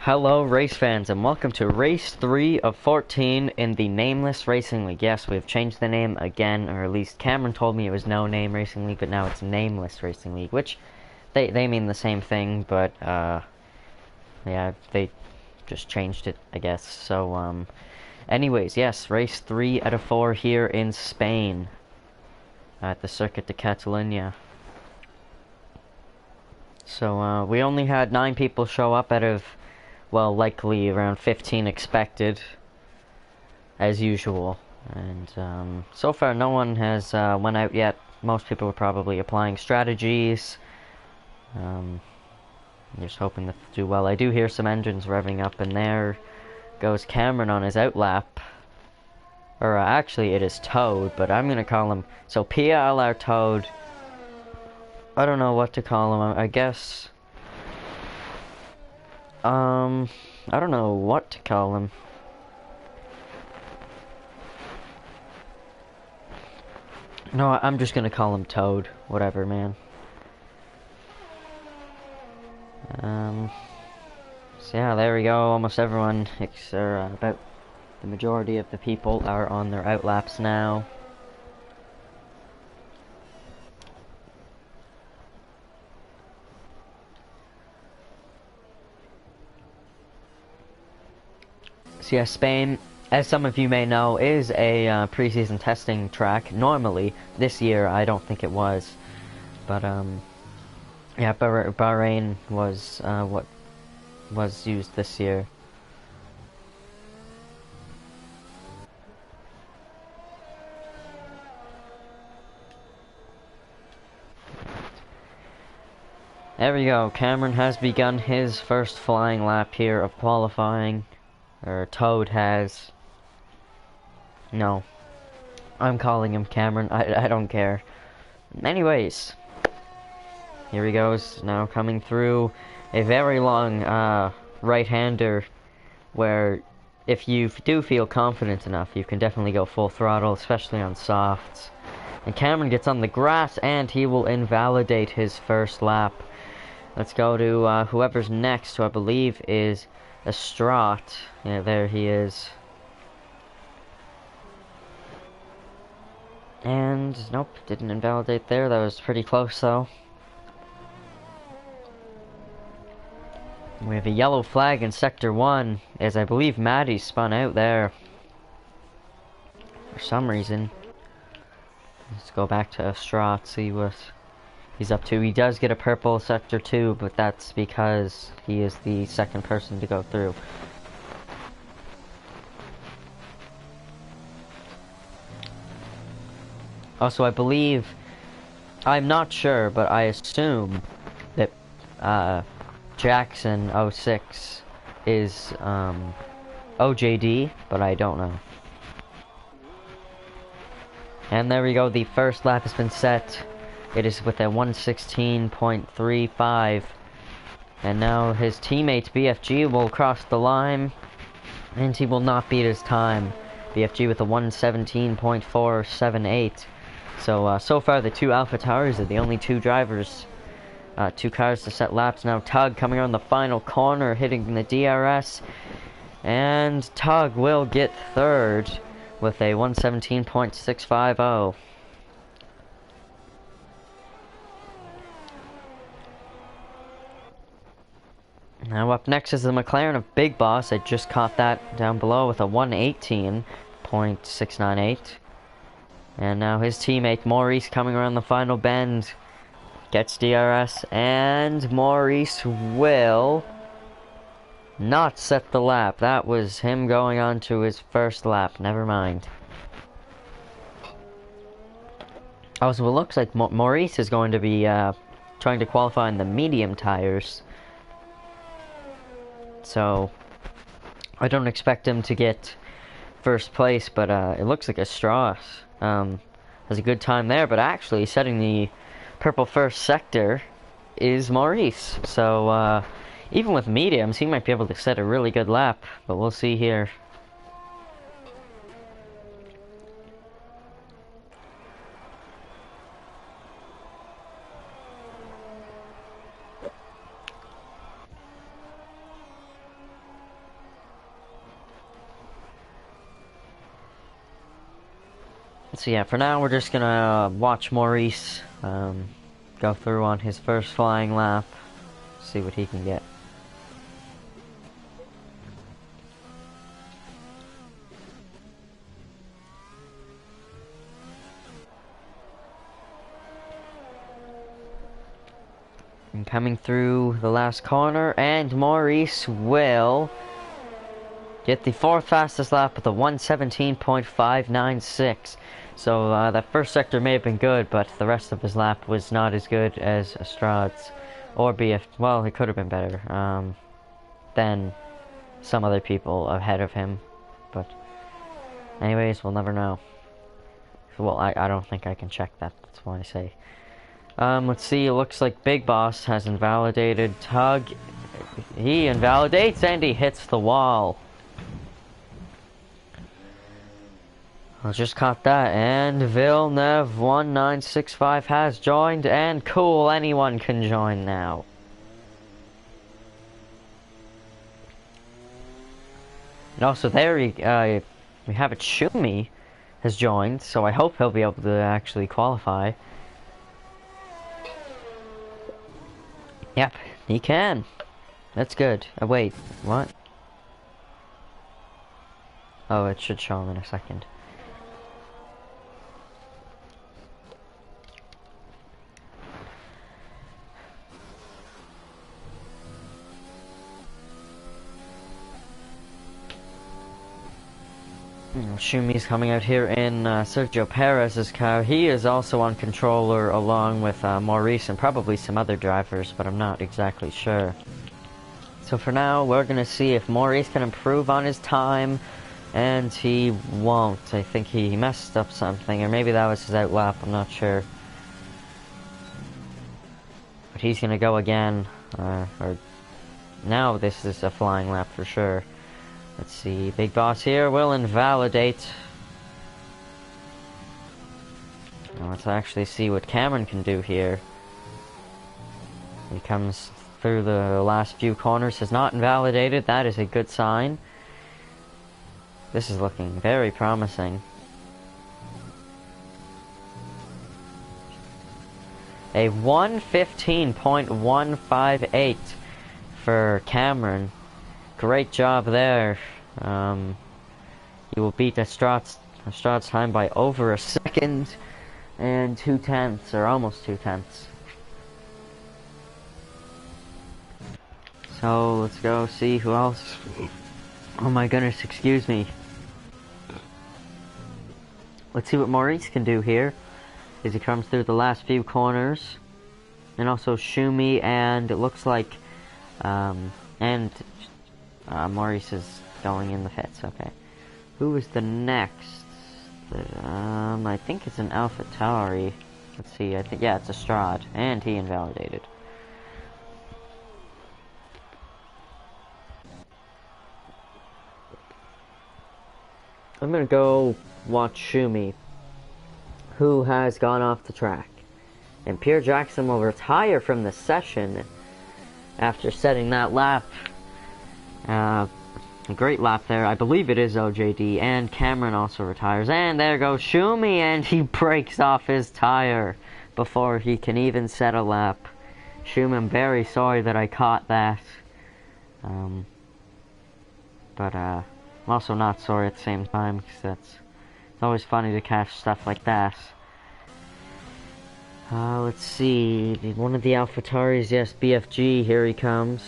Hello race fans and welcome to race 3 of 14 in the Nameless Racing League. Yes, we've changed the name again, or at least Cameron told me it was No Name Racing League, but now it's Nameless Racing League, which they mean the same thing, but yeah, they just changed it, I guess. So anyways, yes, race 3 out of 4 here in Spain at the Circuit de Catalunya. So we only had 9 people show up out of, well, likely around 15 expected, as usual. And so far no one has went out yet. Most people are probably applying strategies. Just hoping to do well. I do hear some engines revving up, and there goes Cameron on his outlap. Or actually it is Toad, but I'm gonna call him, so PLR Toad. I don't know what to call him. I guess I don't know what to call him. No, I'm just gonna call him Toad. Whatever, man. So yeah, there we go. Almost everyone, or about the majority of the people, are on their outlaps now. So yeah, Spain, as some of you may know, is a preseason testing track. Normally, this year I don't think it was, but yeah, Bahrain was what was used this year. There we go. Cameron has begun his first flying lap here of qualifying. Or Toad has. No. I'm calling him Cameron. I don't care. Anyways. Here he goes. Now coming through a very long right-hander where if you do feel confident enough, you can definitely go full throttle, especially on softs. And Cameron gets on the grass and he will invalidate his first lap. Let's go to whoever's next, who I believe is Estrat. Yeah, there he is. And nope, didn't invalidate there. That was pretty close though. We have a yellow flag in Sector 1, as I believe Maddie spun out there for some reason. Let's go back to Estrat, see what he's up to. He does get a purple Sector 2, but that's because he is the second person to go through. Also, I believe, I'm not sure, but I assume that Jackson 06 is OJD, but I don't know. And there we go, the first lap has been set. It is with a 1:16.35. And now his teammate BFG will cross the line, and he will not beat his time. BFG with a 1:17.478. So far the two Alpha Towers are the only two drivers, two cars to set laps. Now Tug coming around the final corner, hitting the DRS, and Tug will get third with a 1:17.650. Now up next is the McLaren of Big Boss. I just caught that down below with a 1:18.698. And now his teammate Maurice coming around the final bend gets DRS, and Maurice will not set the lap. That was him going on to his first lap. Never mind. Oh, so it looks like Maurice is going to be trying to qualify in the medium tires. So I don't expect him to get first place, but it looks like Estrat has a good time there. But actually, setting the purple first sector is Maurice. So even with mediums, he might be able to set a really good lap. But we'll see here. So yeah, for now we're just gonna watch Maurice go through on his first flying lap, see what he can get. And coming through the last corner, and Maurice will get the fourth fastest lap with a 1:17.596. So that first sector may have been good, but the rest of his lap was not as good as Estrade's. Or well, it could have been better than some other people ahead of him. But anyways, we'll never know. Well, I don't think I can check that, that's why I say. Let's see, it looks like Big Boss has invalidated Tug. He invalidates and he hits the wall. I just caught that, and Villeneuve1965 has joined, and cool, anyone can join now. And also there we have it, Shumi has joined, so I hope he'll be able to actually qualify. Yep, he can. That's good. Oh, wait, what? Oh, it should show him in a second. Shumi's coming out here in Sergio Perez's car. He is also on controller along with Maurice and probably some other drivers, but I'm not exactly sure. So for now, we're going to see if Maurice can improve on his time, and he won't. I think he messed up something, or maybe that was his outlap, I'm not sure. But he's going to go again, or now this is a flying lap for sure. Let's see, Big Boss here will invalidate. Now let's actually see what Cameron can do here. He comes through the last few corners, has not invalidated, that is a good sign. This is looking very promising. A 1:15.158 for Cameron. Great job there. He will beat Estrade's time by over a second and 2/10, or almost 2/10. So let's go see who else. Oh my goodness, excuse me. Let's see what Maurice can do here as he comes through the last few corners. And also Shumi, and it looks like Maurice is going in the pits. Okay, who is the next? I think it's an AlphaTauri. Let's see, I think, yeah, it's Estrade, and he invalidated. I'm gonna go watch Shumi, who has gone off the track. And Pierre Jackson will retire from the session after setting that lap. A great lap there. I believe it is OJD, and Cameron also retires. And there goes Shumi, and he breaks off his tire before he can even set a lap. Shumi, I'm very sorry that I caught that. But I'm also not sorry at the same time, because it's always funny to catch stuff like that. Let's see, one of the AlphaTauris, yes, BFG, here he comes.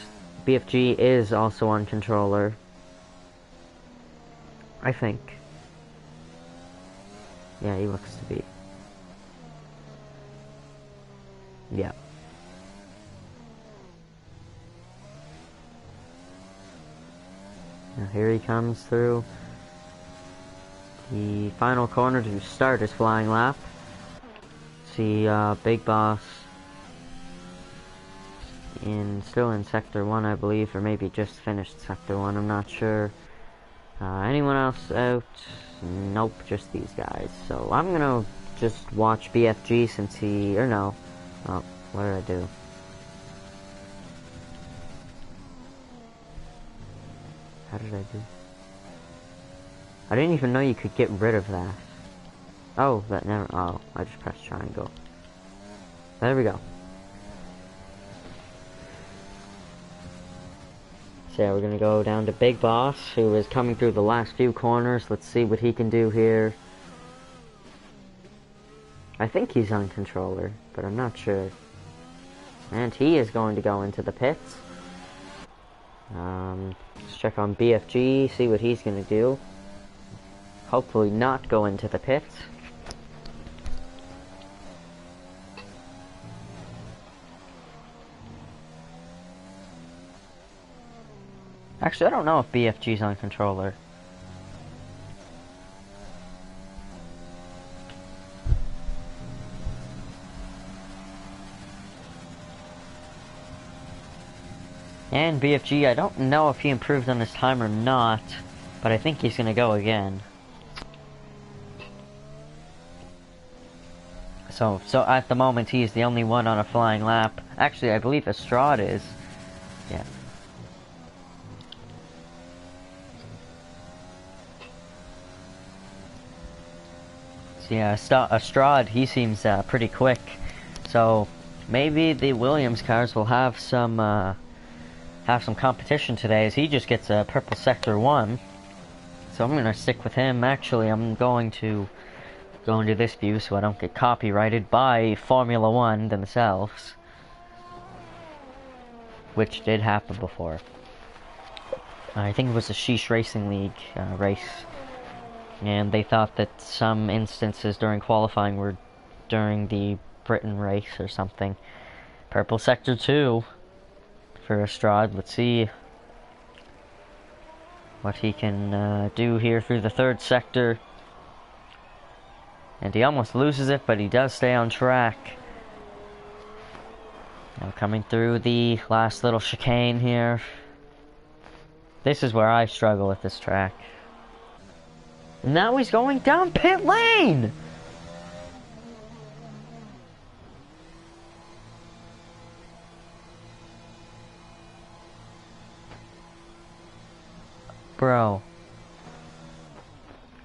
BFG is also on controller, I think. Yeah, he looks to be. Yeah. Now here he comes through the final corner to start his flying lap. See, Big Boss still in Sector 1, I believe, or maybe just finished Sector 1, I'm not sure. Anyone else out? Nope, just these guys. So I'm gonna just watch BFG since or no. Oh, what did I do? How did I do? I didn't even know you could get rid of that. Oh, that never. Oh, I just pressed triangle. There we go. So yeah, we're gonna go down to Big Boss, who is coming through the last few corners. Let's see what he can do here. I think he's on controller, but I'm not sure. And he is going to go into the pits. Let's check on BFG, see what he's gonna do. Hopefully not go into the pits. Actually, I don't know if BFG's on controller. And BFG, I don't know if he improved on his time or not, but I think he's gonna go again. So at the moment, he's the only one on a flying lap. Actually, I believe Estrad is. Yeah. So yeah, Estrad, he seems pretty quick. So maybe the Williams cars will have some competition today, as he just gets a purple sector 1. So I'm gonna stick with him. Actually, I'm going to go into this view so I don't get copyrighted by Formula 1 themselves, which did happen before. I think it was a Sheesh Racing League race, and they thought that some instances during qualifying were during the Britain race or something. Purple sector 2 for Estrad. Let's see what he can do here through the third sector. And he almost loses it, but he does stay on track. Now coming through the last little chicane here. This is where I struggle with this track. And now he's going down pit lane! Bro.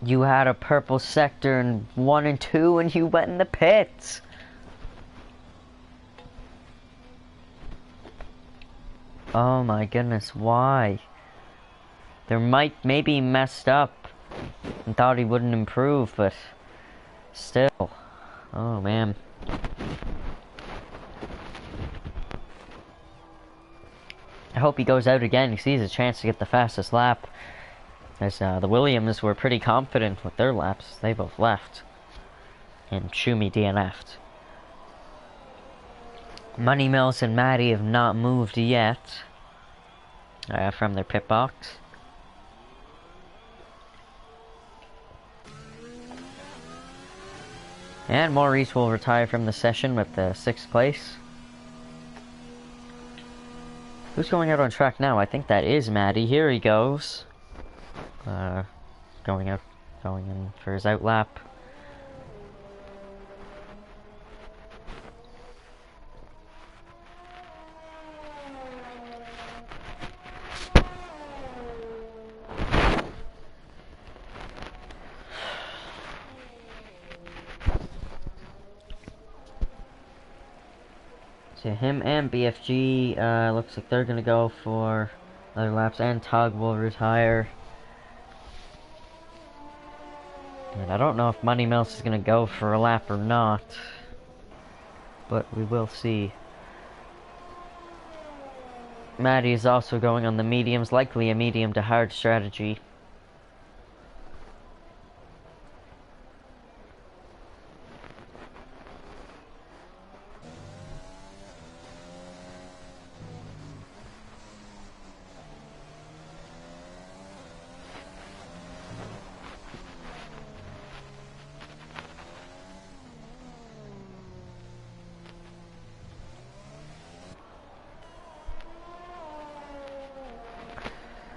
You had a purple sector in 1 and 2 and you went in the pits. Oh my goodness, why? Maybe he messed up and thought he wouldn't improve, but still. Oh man. I hope he goes out again. He sees a chance to get the fastest lap. As the Williams were pretty confident with their laps. They both left. And Schumi DNF'd. Money Mills and Maddie have not moved yet from their pit box. And Maurice will retire from the session with the 6th place. Who's going out on track now? I think that is Maddie. Here he goes. Going in for his out lap. So him and BFG, looks like they're gonna go for other laps, and Tug will retire. And I don't know if Money Mills is gonna go for a lap or not, but we will see. Maddie is also going on the mediums, likely a medium to hard strategy.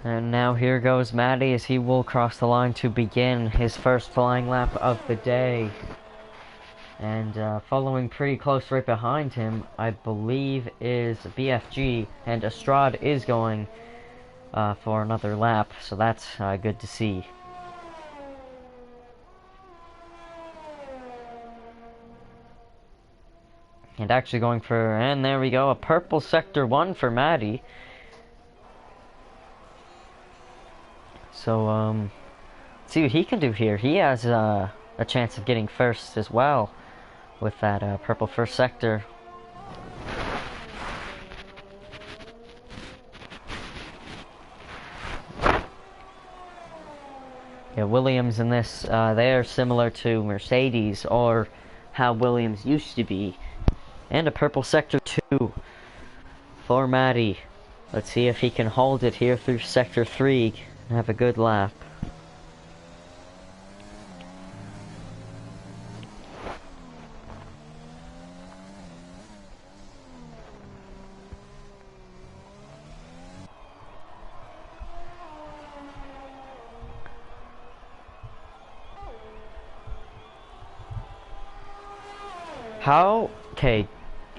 And now here goes Maddie as he will cross the line to begin his first flying lap of the day. And following pretty close right behind him, I believe, is BFG, and Estrad is going for another lap, so that's good to see. And actually going for, and there we go, a purple sector 1 for Maddie. So, let's see what he can do here. He has a chance of getting first as well with that purple first sector. Yeah, Williams in this, they are similar to Mercedes, or how Williams used to be. And a purple sector 2 for Maddie. Let's see if he can hold it here through sector 3 and have a good lap.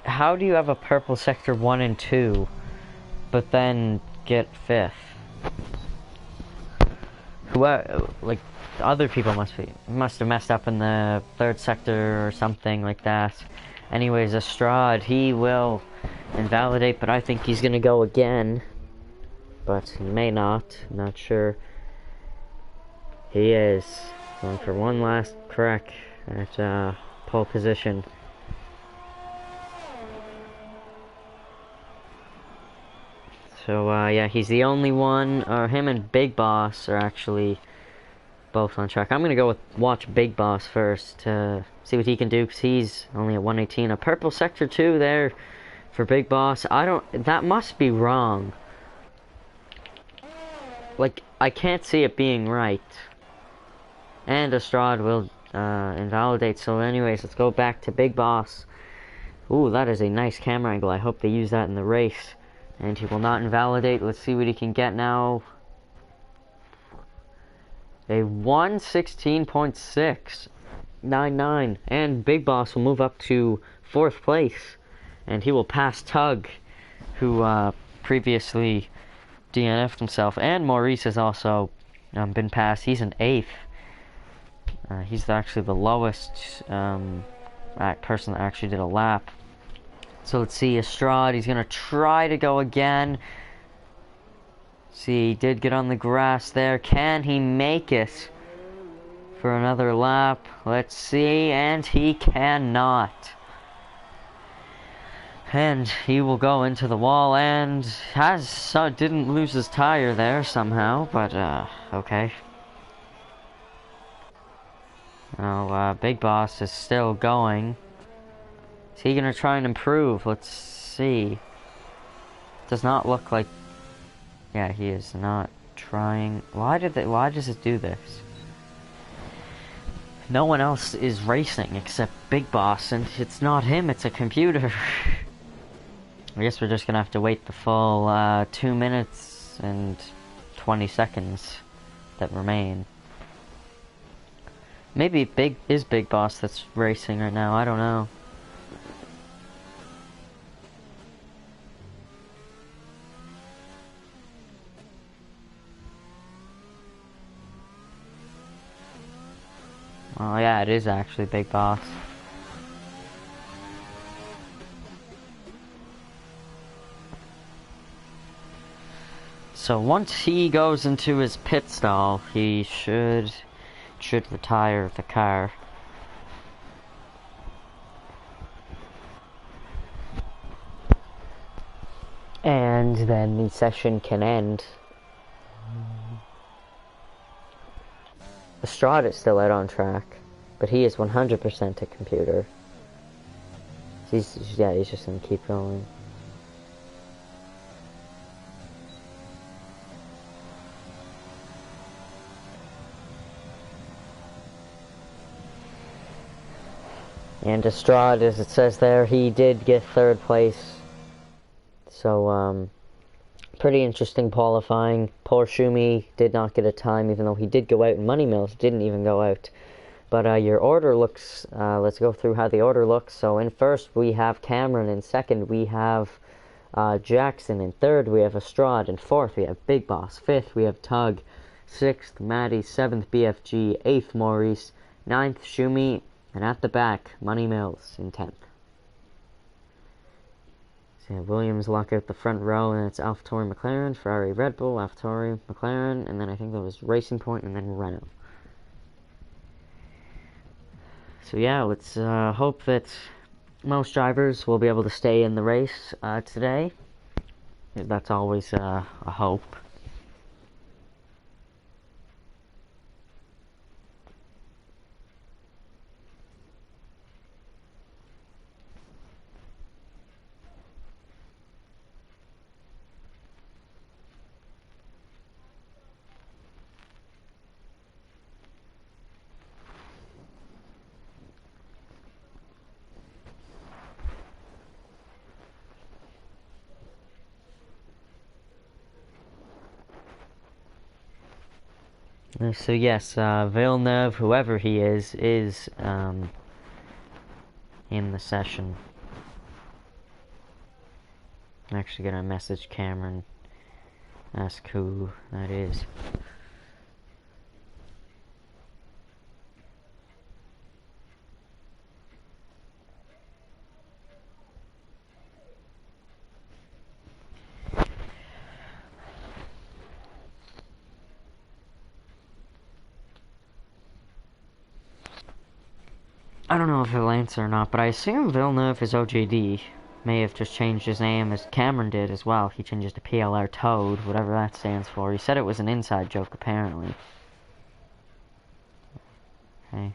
How do you have a purple sector 1 and 2, but then get 5th? Like, other people must have messed up in the 3rd sector or something like that. Anyways, Estrade, he will invalidate, but I think he's gonna go again. But he may not, I'm not sure. He is going for one last crack at pole position. So, yeah, he's the only one, or him and Big Boss are actually both on track. I'm gonna go with watch Big Boss first to see what he can do, because he's only at 118. A purple sector 2 there for Big Boss. That must be wrong. Like, I can't see it being right. And Estrade will invalidate. So anyways, let's go back to Big Boss. Ooh, that is a nice camera angle. I hope they use that in the race. And he will not invalidate. Let's see what he can get now. A 1:16.699. And Big Boss will move up to 4th place. And he will pass Tug, who previously DNF'd himself. And Maurice has also been passed. He's in 8th. He's actually the lowest person that actually did a lap. So let's see, Estrade, he's going to try to go again. See, he did get on the grass there. Can he make it for another lap? Let's see, and he cannot. And he will go into the wall, and didn't lose his tire there somehow, but okay. Now, Big Boss is still going. Is he gonna try and improve? Let's see. Does not look like... Yeah, he is not trying. Why does it do this? No one else is racing except Big Boss, and it's not him, it's a computer. I guess we're just gonna have to wait the full 2 minutes and 20 seconds that remain. Maybe Big Boss that's racing right now, I don't know. Oh yeah, it is actually Big Boss. So once he goes into his pit stall, he should retire the car. And then the session can end. Estrade is still out on track, but he is 100% a computer. He's just gonna keep going. And Estrade, as it says there, he did get 3rd place. So, pretty interesting qualifying. Poor Schumi did not get a time, even though he did go out, and Money Mills didn't even go out. But your order looks, let's go through how the order looks. So in 1st we have Cameron, in 2nd we have Jackson, in 3rd we have Estrade, in 4th we have Big Boss, 5th we have Tug, 6th Maddie, 7th BFG, 8th Maurice, 9th Schumi, and at the back, Money Mills in 10th. So Williams lock out the front row, and it's AlphaTauri McLaren, Ferrari Red Bull, AlphaTauri McLaren, and then I think there was Racing Point, and then Renault. So yeah, let's hope that most drivers will be able to stay in the race today. That's always a hope. So yes, Villeneuve, whoever he is in the session. I'm actually gonna message Cameron, ask who that is. I don't know if he'll answer or not, but I assume Villeneuve is OJD. May have just changed his name as Cameron did as well. He changed it to PLR Toad, whatever that stands for. He said it was an inside joke, apparently. Okay.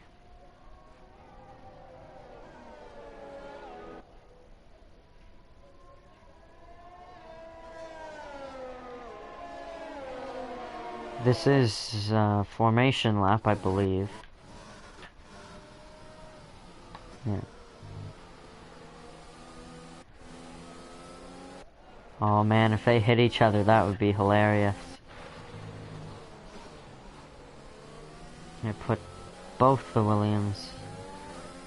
This is formation lap, I believe. Yeah. Oh man, if they hit each other, that would be hilarious. I put both the Williams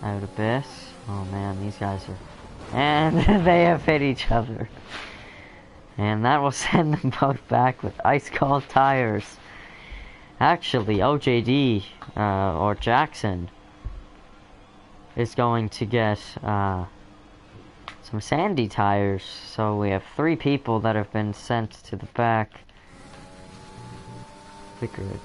out a bit. Oh man, these guys are... And they have hit each other. And that will send them both back with ice cold tires. Actually, OJD, or Jackson, is going to get, some sandy tires. So we have 3 people that have been sent to the back of the grid.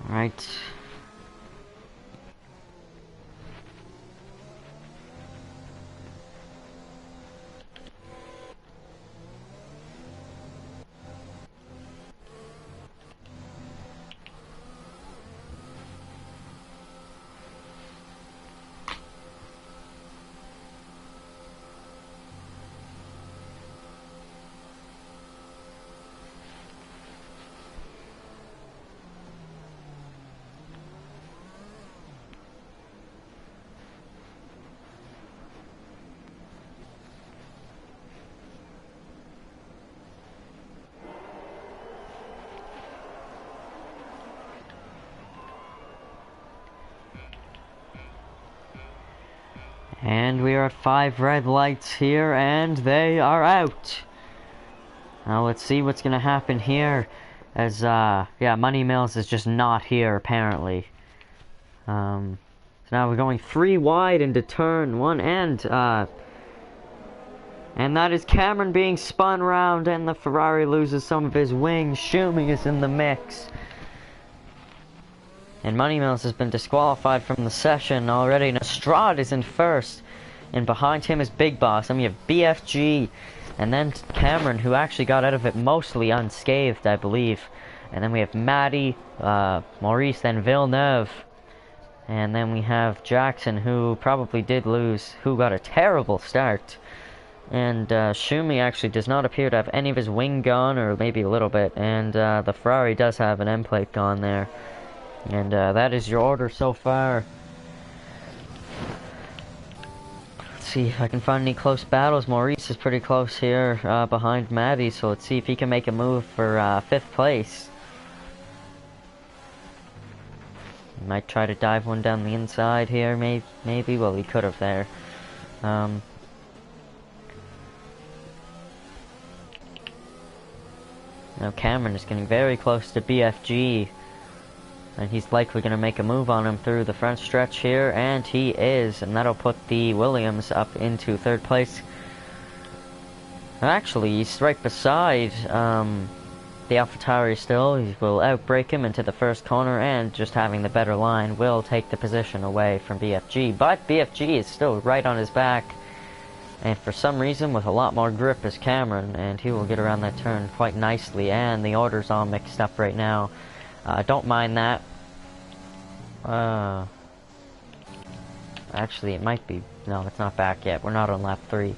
Right. And we are at 5 red lights here, and they are out. Now let's see what's gonna happen here. As yeah, Money Mills is just not here apparently. So now we're going 3 wide into turn 1, and that is Cameron being spun round, and the Ferrari loses some of his wings. Schumi is in the mix. And Money Mills has been disqualified from the session already. And Estrada is in first. And behind him is Big Boss. And we have BFG. And then Cameron, who actually got out of it mostly unscathed, I believe. And then we have Maddie, Maurice, then Villeneuve. And then we have Jackson, who probably did lose, who got a terrible start. And Schumi actually does not appear to have any of his wing gone, or maybe a little bit. And the Ferrari does have an end plate gone there. And that is your order so far. Let's see if I can find any close battles. Maurice is pretty close here behind Maddie, so let's see if he can make a move for 5th place. He might try to dive one down the inside here, maybe. Well, he could have there. Now Cameron is getting very close to BFG, and he's likely going to make a move on him through the front stretch here, and he is, and that'll put the Williams up into third place. Actually, he's right beside the AlphaTauri still. He will outbrake him into the first corner, and just having the better line will take the position away from BFG. But BFG is still right on his back, and for some reason with a lot more grip is Cameron, and he will get around that turn quite nicely, and the order's all mixed up right now. Don't mind that. Actually, it might be. No, it's not back yet. We're not on lap 3.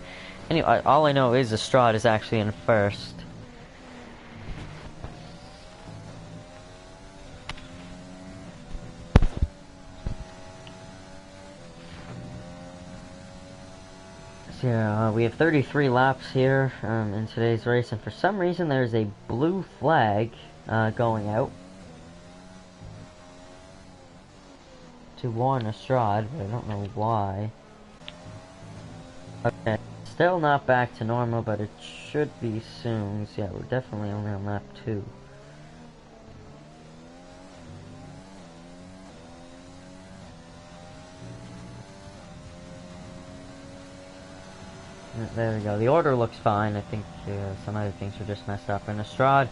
Anyway, all I know is Estrad is actually in first. So yeah, we have 33 laps here in today's race, and for some reason there's a blue flag going out to warn Estrad, but I don't know why. Okay, still not back to normal, but it should be soon. So yeah, we're definitely only on lap 2. There we go. The order looks fine. I think some other things are just messed up. And Estrad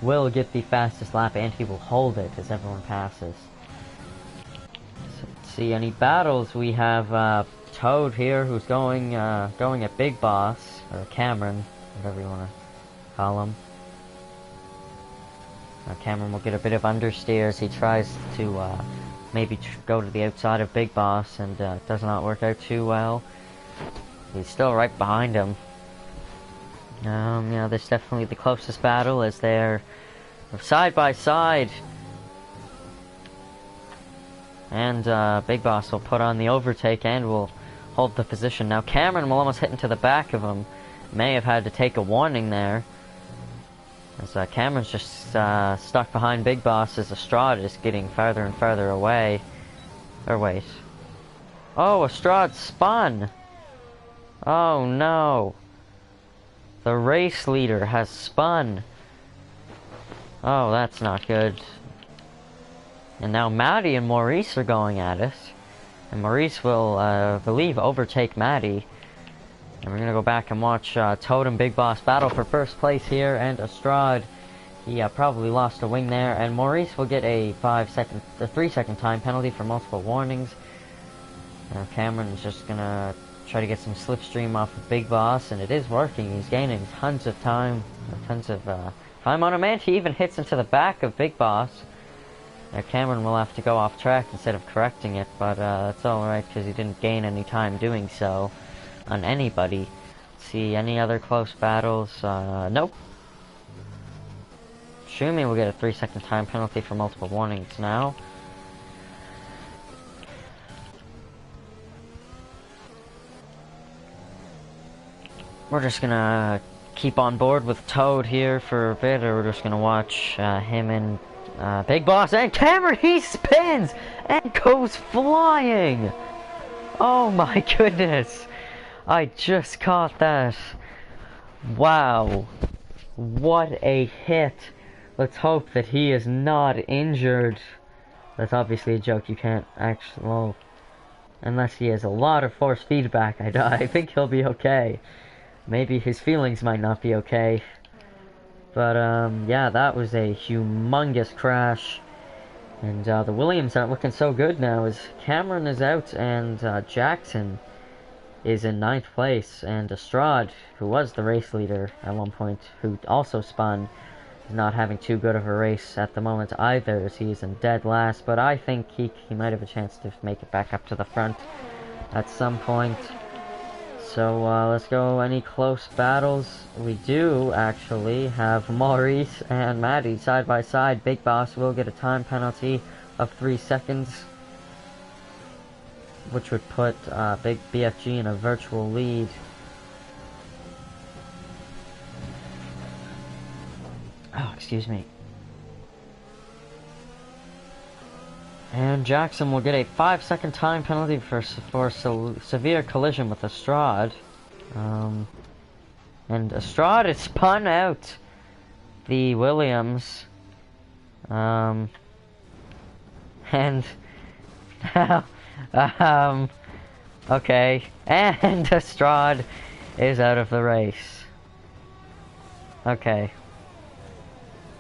will get the fastest lap, and he will hold it as everyone passes. So let's see any battles. We have Toad here, who's going at Big Boss, or Cameron, whatever you want to call him. Cameron will get a bit of understeer as he tries to maybe go to the outside of Big Boss, and it does not work out too well. He's still right behind him. Yeah, this is definitely the closest battle, as they're side by side. And Big Boss will put on the overtake and will hold the position. Now Cameron will almost hit into the back of him. May have had to take a warning there, as Cameron's just stuck behind Big Boss as Estrad is getting farther and farther away. Or wait. Oh, Estrad spun! Oh no! The race leader has spun! Oh, that's not good. And now Maddie and Maurice are going at it. And Maurice will, I believe, overtake Maddie. And we're gonna go back and watch Toad and Big Boss battle for first place here. And Estrad, he probably lost a wing there. And Maurice will get a 3-second time penalty for multiple warnings. Cameron is just gonna try to get some slipstream off of Big Boss, and it is working. He's gaining tons of time, time on him, and he even hits into the back of Big Boss. Now Cameron will have to go off track instead of correcting it, but that's alright because he didn't gain any time doing so on anybody. Let's see, any other close battles? Nope. Shumi will get a 3-second time penalty for multiple warnings now. We're just gonna keep on board with Toad here for a bit, or we're just gonna watch him and Big Boss, and Cameron, he spins and goes flying! Oh my goodness! I just caught that. Wow. What a hit. Let's hope that he is not injured. That's obviously a joke. You can't actually, well, unless he has a lot of force feedback, I think he'll be okay. Maybe his feelings might not be okay. But, yeah, that was a humongous crash. And, the Williams aren't looking so good now, as Cameron is out, and, Jackson is in 9th place. And Estrad, who was the race leader at one point, who also spun, is not having too good of a race at the moment either, as he is in dead last. But I think he might have a chance to make it back up to the front at some point. So, let's go any close battles. We do, actually, have Maurice and Maddie side by side. Big Boss will get a time penalty of 3 seconds, which would put Big BFG in a virtual lead. Oh, excuse me. And Jackson will get a 5-second time penalty for severe collision with Estrad. And Estrad is spun out. the Williams, and okay, and Estrade is out of the race. Okay.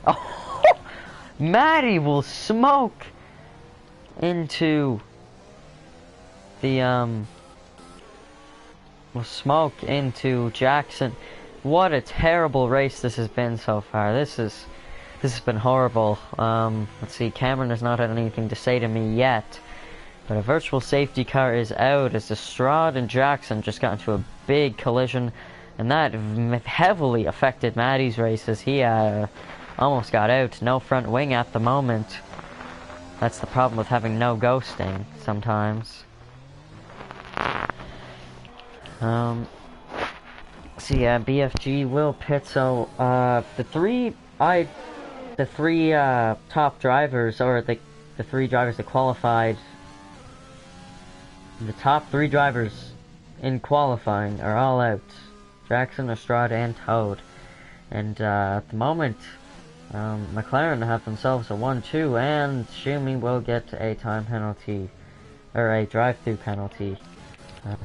Oh, Maddie will smoke into the will smoke into Jackson. What a terrible race this has been so far. This has been horrible. Let's see, Cameron has not had anything to say to me yet, but a virtual safety car is out as Estrade and Jackson just got into a big collision, and that heavily affected Maddie's race as he almost got out. No front wing at the moment. That's the problem with having no ghosting sometimes. So yeah, BFG will pit. So the three top drivers, or the three drivers that qualified, the top three drivers in qualifying are all out. Jackson, Estrade, and Toad. And at the moment, McLaren have themselves a 1-2, and Schumi will get a time penalty, or a drive-through penalty.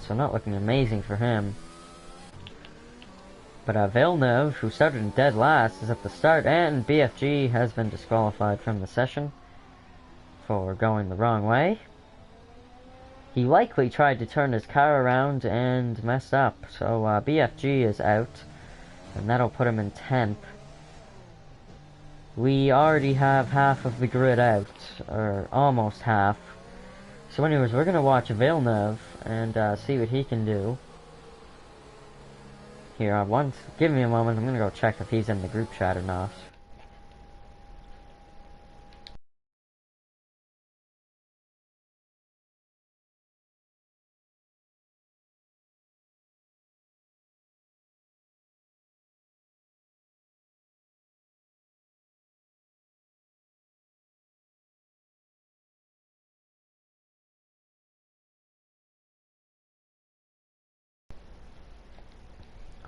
So not looking amazing for him. But Villeneuve, who started in dead last, is at the start, and BFG has been disqualified from the session for going the wrong way. He likely tried to turn his car around and messed up, so BFG is out, and that'll put him in 10th. We already have half of the grid out, or almost half. So anyways, we're gonna watch Villeneuve and see what he can do. Here, give me a moment, I'm gonna go check if he's in the group chat or not.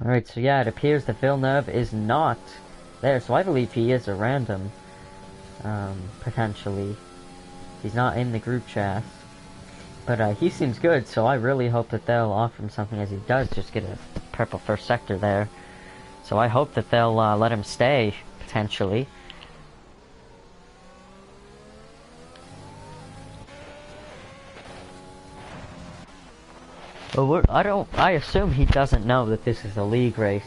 Alright, so yeah, it appears that Villeneuve is not there, so I believe he is a random, potentially. He's not in the group chat. But he seems good, so I really hope that they'll offer him something, as he does just get a purple first sector there. So I hope that they'll let him stay, potentially. Well, I assume he doesn't know that this is a league race.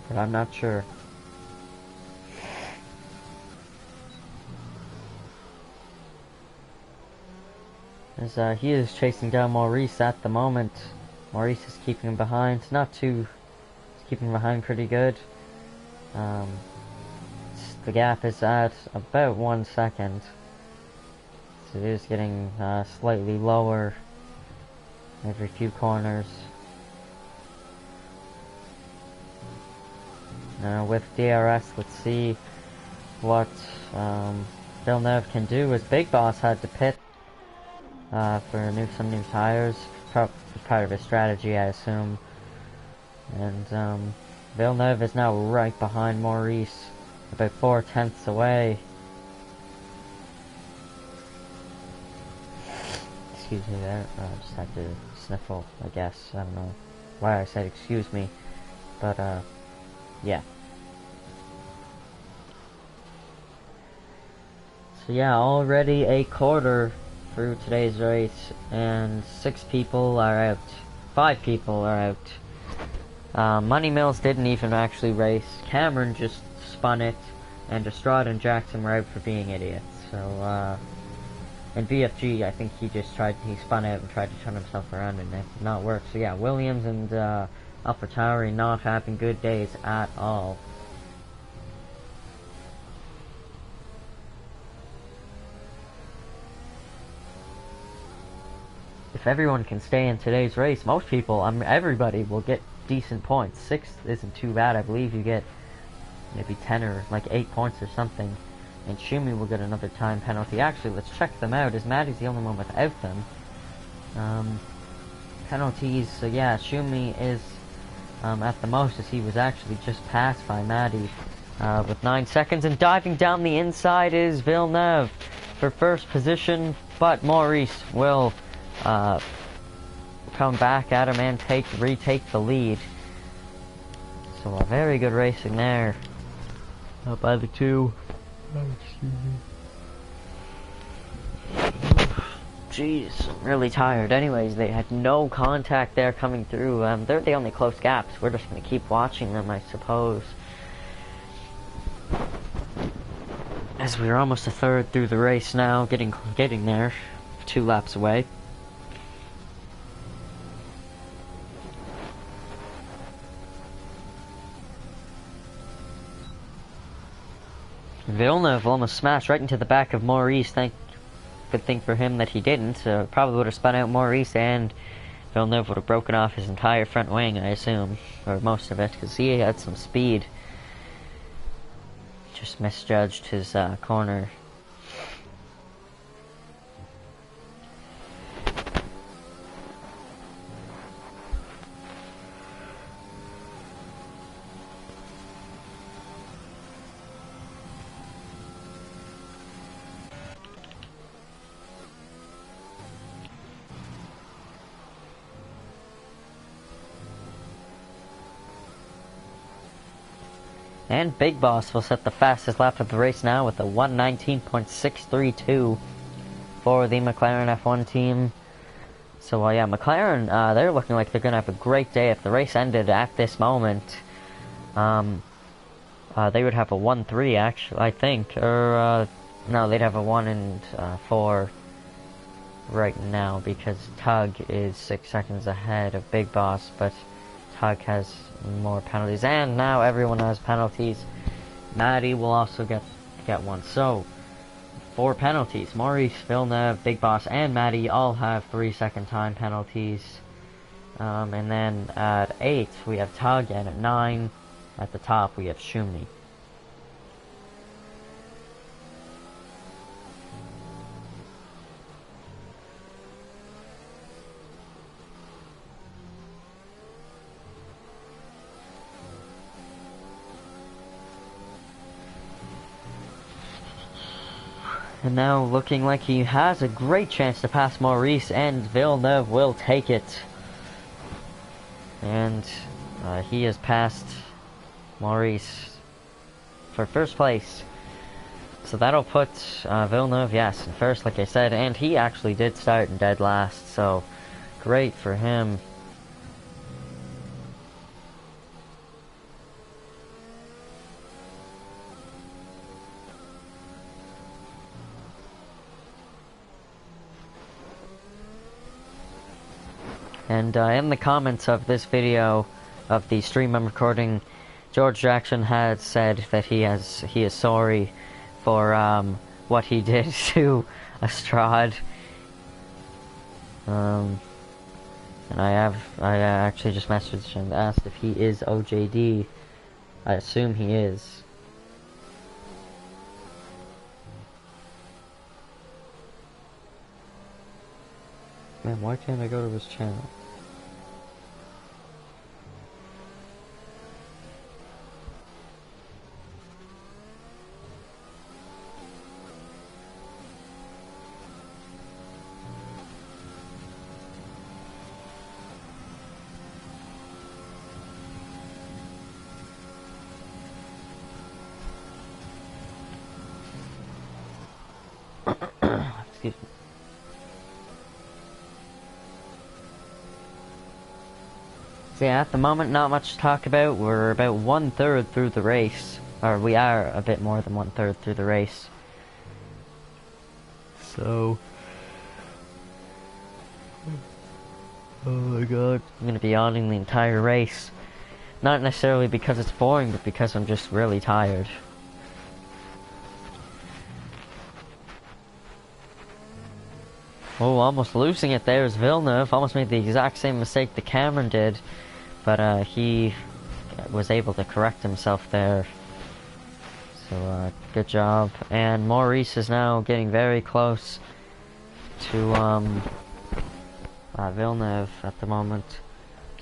But I'm not sure. As he is chasing down Maurice at the moment. Maurice is keeping him behind. Not too... He's keeping him behind pretty good. The gap is at about 1 second. So it is getting slightly lower every few corners. Now with DRS, let's see what Villeneuve can do, as Big Boss had to pit for some new tires. Probably part of his strategy, I assume. And Villeneuve is now right behind Maurice, about 4/10 away. Excuse me there, I just had to sniffle, I guess. I don't know why I said excuse me, but yeah. So yeah, already a quarter through today's race, and 6 people are out. 5 people are out. Money Mills didn't even actually race. Cameron just spun it, and Estrade and Jackson were out for being idiots. So, and BFG, I think he spun out and tried to turn himself around, and it did not work. So yeah, Williams and AlphaTauri not having good days at all. If everyone can stay in today's race, most people, everybody will get decent points. 6 isn't too bad. I believe you get maybe 10 or like 8 points or something. And Schumi will get another time penalty. Actually, let's check them out, as Maddie's the only one without them. penalties. So yeah, Schumi is at the most, as he was actually just passed by Maddie with 9 seconds. And diving down the inside is Villeneuve for first position, but Maurice will come back at him and retake the lead. So a very good racing there by the two. Oh, excuse me. Jeez, I'm really tired. Anyways, they had no contact there coming through. They're the only close gaps. We're just going to keep watching them, I suppose. As we're almost a third through the race now, getting there, 2 laps away. Villeneuve almost smashed right into the back of Maurice. Good thing for him that he didn't. Probably would have spun out Maurice, and Villeneuve would have broken off his entire front wing, I assume, or most of it, because he had some speed. Just misjudged his corner. And Big Boss will set the fastest lap of the race now with a 1:19.632 for the McLaren F1 team. So yeah, McLaren, they're looking like they're going to have a great day. If the race ended at this moment, they would have a 1-3 actually, I think. Or, no, they'd have a 1-4 right now, because Tug is 6 seconds ahead of Big Boss, but Tug has more penalties, and now everyone has penalties. Maddie will also get one. So 4 penalties. Maurice, Villeneuve, Big Boss, and Maddie all have 3-second time penalties. And then at 8 we have Tug, and at 9 at the top we have Schumi. And now looking like he has a great chance to pass Maurice, and Villeneuve will take it. And he has passed Maurice for first place. So that'll put Villeneuve, yes, in first, like I said. And he actually did start in dead last, so great for him. And in the comments of this video, of the stream I'm recording, George Jackson had said that he is sorry for what he did to Estrade. And I actually just messaged him and asked if he is OJD. I assume he is. Man, why can't I go to his channel? Excuse me. So yeah, at the moment, not much to talk about. We're about 1/3 through the race. Or we are a bit more than 1/3 through the race. So... oh my god. I'm gonna be yawning the entire race. Not necessarily because it's boring, but because I'm just really tired. Oh, almost losing it there is Villeneuve. Almost made the exact same mistake that Cameron did. But he was able to correct himself there. So good job. And Maurice is now getting very close to Villeneuve at the moment.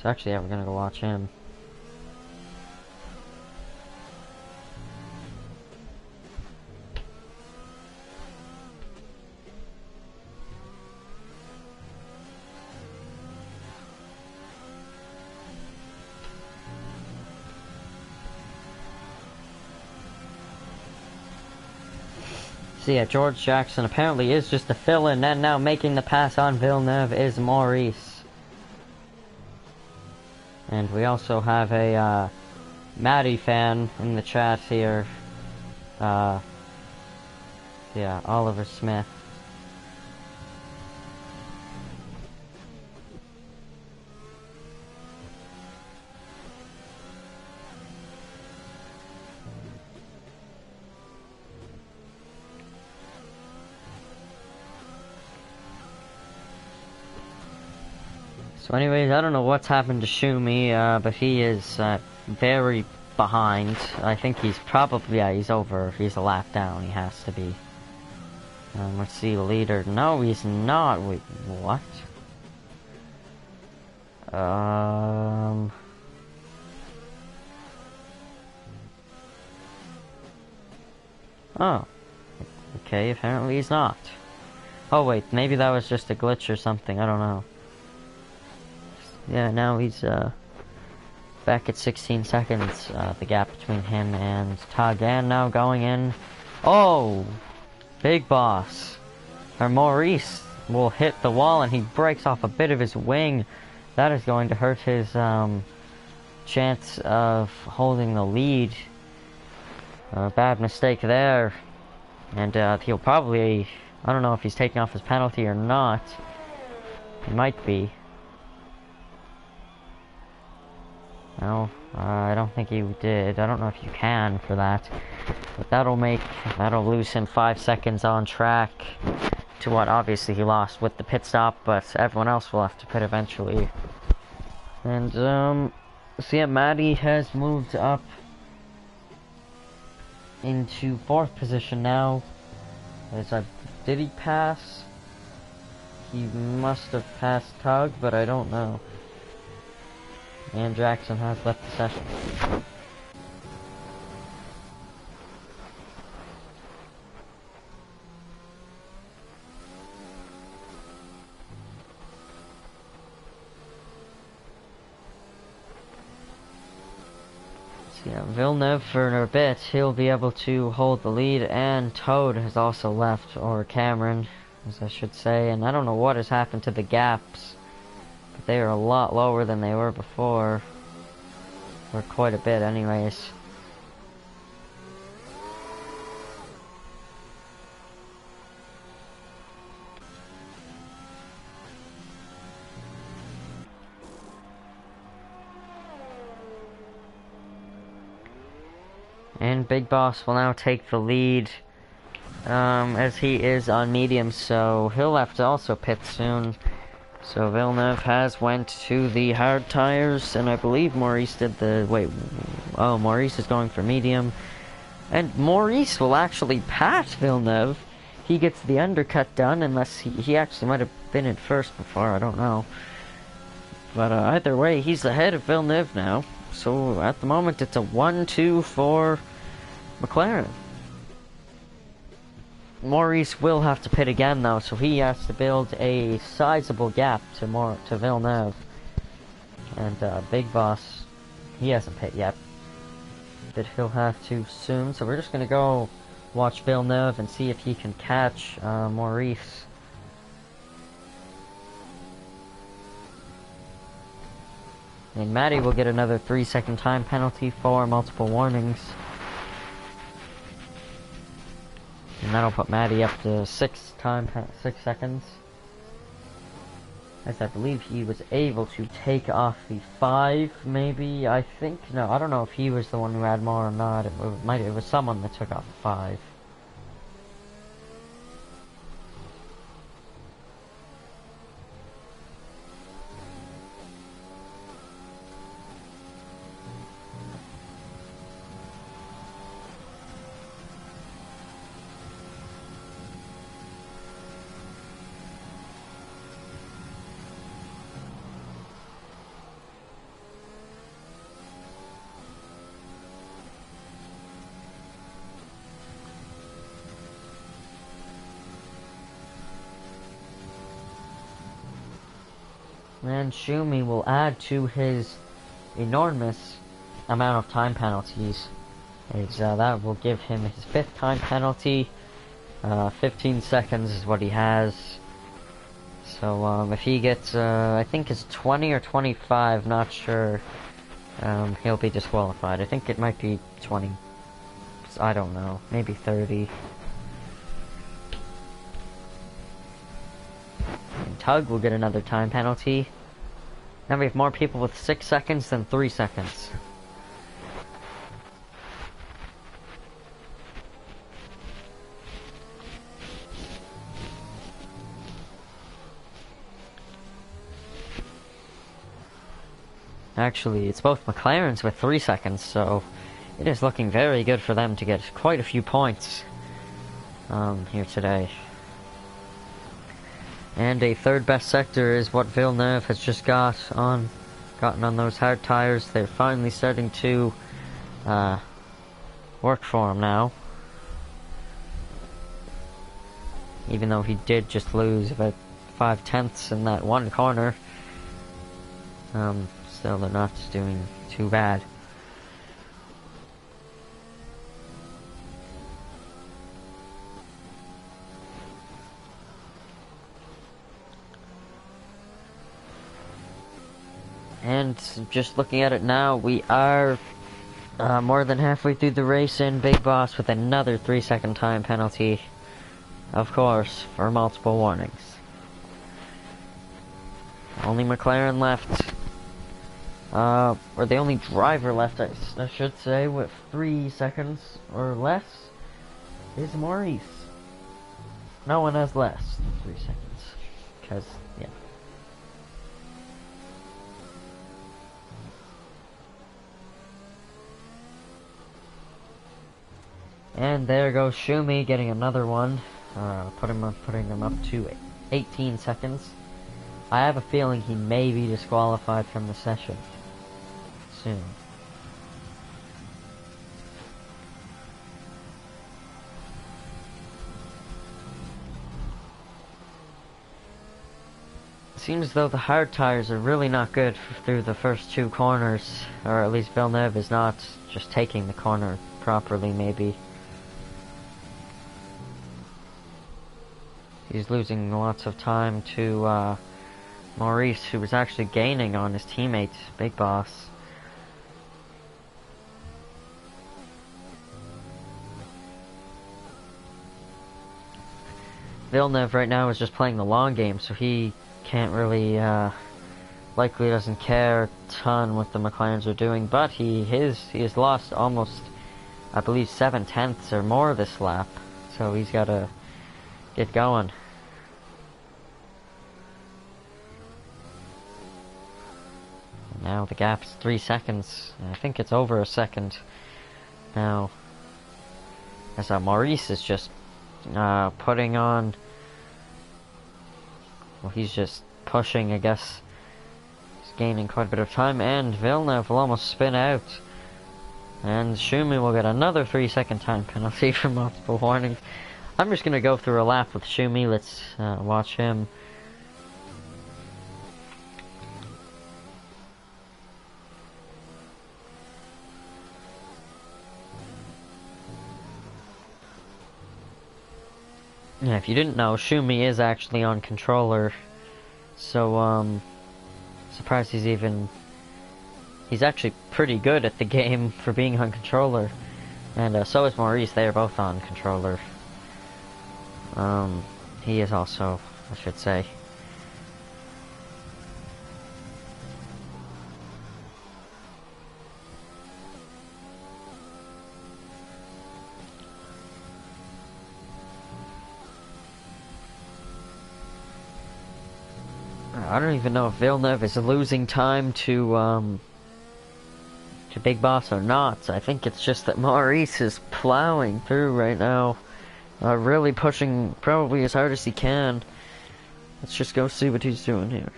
So actually, yeah, we're gonna go watch him. So yeah, George Jackson apparently is just a fill-in, and now making the pass on Villeneuve is Maurice. And we also have a Maddie fan in the chat here. Yeah, Oliver Smith. So anyways, I don't know what's happened to Shumi, but he is very behind. I think he's probably, yeah, he's over. He's a lap down, he has to be. Let's see, leader. No, he's not. Wait, what? Oh. Okay, apparently he's not. Oh wait, maybe that was just a glitch or something, I don't know. Yeah, now he's back at 16 seconds, the gap between him and Tagan now going in. Oh! Big Boss. Or Maurice will hit the wall and he breaks off a bit of his wing. That is going to hurt his chance of holding the lead. Bad mistake there. And he'll probably, I don't know if he's taking off his penalty or not. He might be. No, I don't think he did. I don't know if you can for that. But that'll lose him 5 seconds on track to what obviously he lost with the pit stop, but everyone else will have to pit eventually. And, so yeah, Maddie has moved up into 4th position now. Did he pass? He must have passed Tug, but I don't know. And Jackson has left the session. So yeah, Villeneuve for a bit, he'll be able to hold the lead, and Toad has also left, or Cameron, as I should say, and I don't know what has happened to the gaps. But they are a lot lower than they were before. Or quite a bit anyways. And Big Boss will now take the lead. As he is on medium, so he'll have to also pit soon. So Villeneuve has went to the hard tires, and I believe Maurice did the... Wait, oh, Maurice is going for medium. And Maurice will actually pass Villeneuve. He gets the undercut done, unless he actually might have been in first before, I don't know. But either way, he's ahead of Villeneuve now. So at the moment, it's a 1-2 for McLaren. Maurice will have to pit again though, so he has to build a sizable gap to Villeneuve. And Big Boss, he hasn't pit yet, but he'll have to soon. So we're just gonna go watch Villeneuve and see if he can catch Maurice. And Maddie will get another 3-second time penalty for multiple warnings. And that'll put Maddie up to 6 seconds. As I believe he was able to take off the 5, maybe, I think. No, I don't know if he was the one who had more or not. It was someone that took off the 5. And Shumi will add to his enormous amount of time penalties. That will give him his 5th time penalty. 15 seconds is what he has. So if he gets, I think it's 20 or 25, not sure, he'll be disqualified. I think it might be 20. I don't know, maybe 30. And Tug will get another time penalty. Now we have more people with 6 seconds than 3 seconds. Actually, it's both McLarens with 3 seconds, so it is looking very good for them to get quite a few points here today. And a 3rd best sector is what Villeneuve has just gotten on those hard tires. They're finally starting to work for him now. Even though he did just lose about 5/10 in that one corner. Still, they're not doing too bad. And just looking at it now, we are more than halfway through the race in Big Boss with another 3-second time penalty. Of course, for multiple warnings. Only McLaren left. Or the only driver left, I should say, with 3 seconds or less is Maurice. No one has less than 3 seconds. Because, yeah. And there goes Shumi getting another one, putting him up to 18 seconds. I have a feeling he may be disqualified from the session soon. Seems as though the hard tires are really not good through the first 2 corners, or at least Villeneuve is not just taking the corner properly, maybe. He's losing lots of time to Maurice, who was actually gaining on his teammate, Big Boss. Villeneuve right now is just playing the long game, so he can't really, likely doesn't care a ton what the McLarens are doing, but he has lost almost, I believe, 7/10 or more this lap, so he's got to get going. Now the gap's 3 seconds. I think it's over a second now. As Maurice is just putting on. Well, he's just pushing, I guess. He's gaining quite a bit of time, and Villeneuve will almost spin out. And Shumi will get another 3-second time penalty for multiple warnings. I'm just gonna go through a lap with Shumi. Let's watch him. Yeah, if you didn't know, Shumi is actually on controller, so surprised he's actually pretty good at the game for being on controller, and so is Maurice. They are both on controller. He is also, I should say. I don't even know if Villeneuve is losing time to Big Boss or not. I think it's just that Maurice is plowing through right now. Really pushing probably as hard as he can. Let's just go see what he's doing here.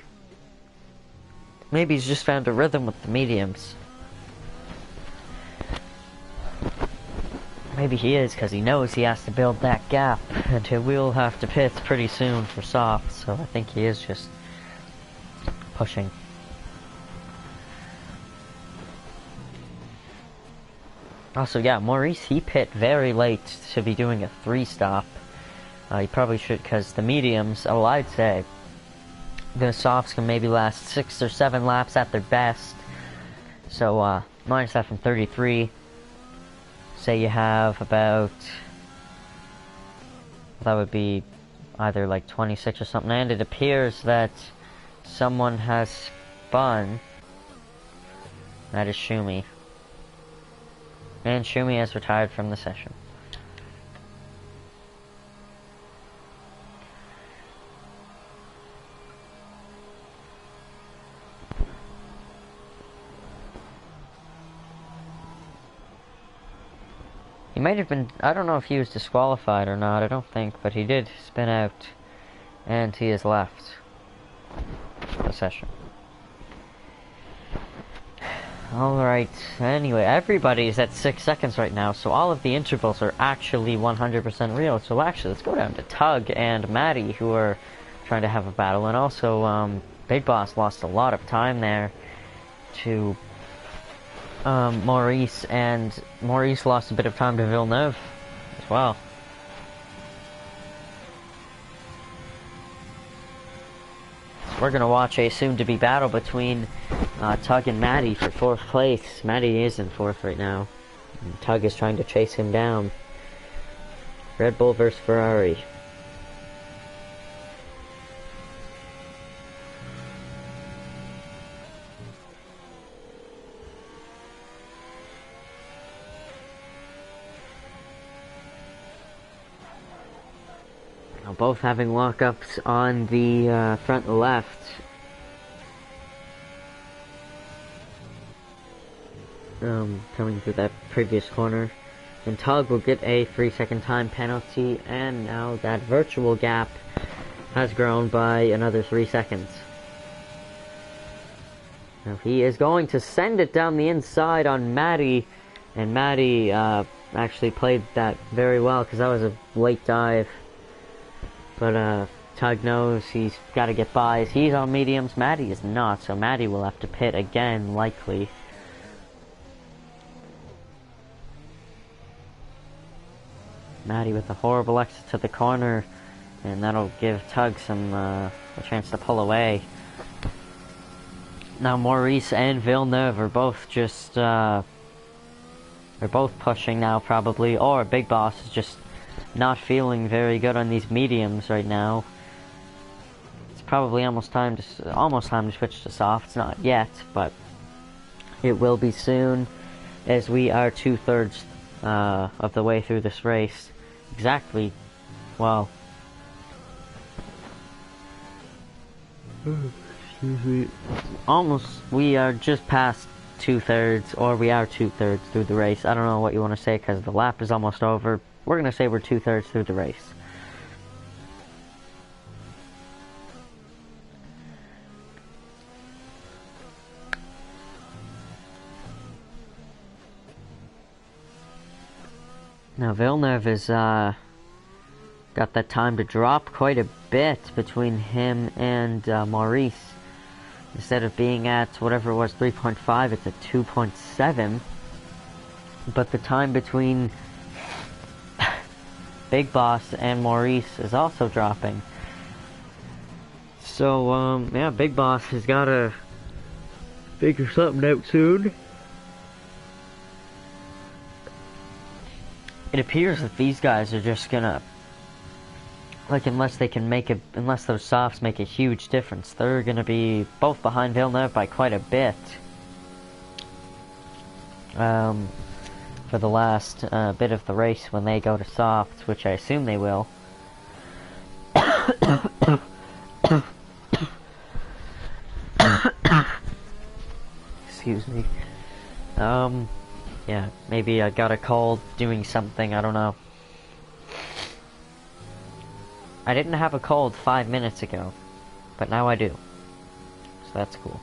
Maybe he's just found a rhythm with the mediums. Maybe he is, because he knows he has to build that gap, and he will have to pit pretty soon for soft, so I think he is just pushing. Also, yeah, Maurice, he pit very late to be doing a 3-stop. He probably should, because the mediums, oh, I'd say, the softs can maybe last 6 or 7 laps at their best. So, minus that from 33. Say you have about, that would be either like 26 or something, and it appears that someone has spun. That is Shumi. And Shumi has retired from the session. He might have been, I don't know if he was disqualified or not, I don't think, but he did spin out, and he has left the session. Alright, anyway, everybody's at 6 seconds right now, so all of the intervals are actually 100% real. So actually, let's go down to Tug and Maddie, who are trying to have a battle, and also, Big Boss lost a lot of time there to Maurice, and Maurice lost a bit of time to Villeneuve as well. So we're gonna watch a soon-to-be battle between Tug and Maddie for 4th place. Maddie is in 4th right now, and Tug is trying to chase him down. Red Bull versus Ferrari. Now both having lockups on the front left. Coming through that previous corner. And Tug will get a 3-second time penalty, and now that virtual gap has grown by another 3 seconds. Now he is going to send it down the inside on Maddie, and Maddie actually played that very well, because that was a late dive. But Tug knows he's got to get by. He's on mediums, Maddie is not, so Maddie will have to pit again, likely. Maddie with a horrible exit to the corner, and that'll give Tug some a chance to pull away. Now Maurice and Villeneuve are both just they're both pushing now probably, or Big Boss is just not feeling very good on these mediums right now. It's probably almost time to switch to softs. Not yet, but it will be soon, as we are 2/3 of the way through this race. Exactly. Well, excuse me. Almost. We are just past 2/3, or we are 2/3 through the race. I don't know what you want to say, because the lap is almost over. We're gonna say we're 2/3 through the race. Now Villeneuve has got that time to drop quite a bit between him and Maurice. Instead of being at whatever it was, 3.5, it's at 2.7. But the time between Big Boss and Maurice is also dropping. So, yeah, Big Boss has got to figure something out soon. It appears that these guys are just gonna, like, unless those softs make a huge difference, they're gonna be both behind Villeneuve by quite a bit. For the last bit of the race when they go to softs, which I assume they will. Excuse me. Yeah, maybe I got a cold doing something, I don't know. I didn't have a cold 5 minutes ago, but now I do. So that's cool.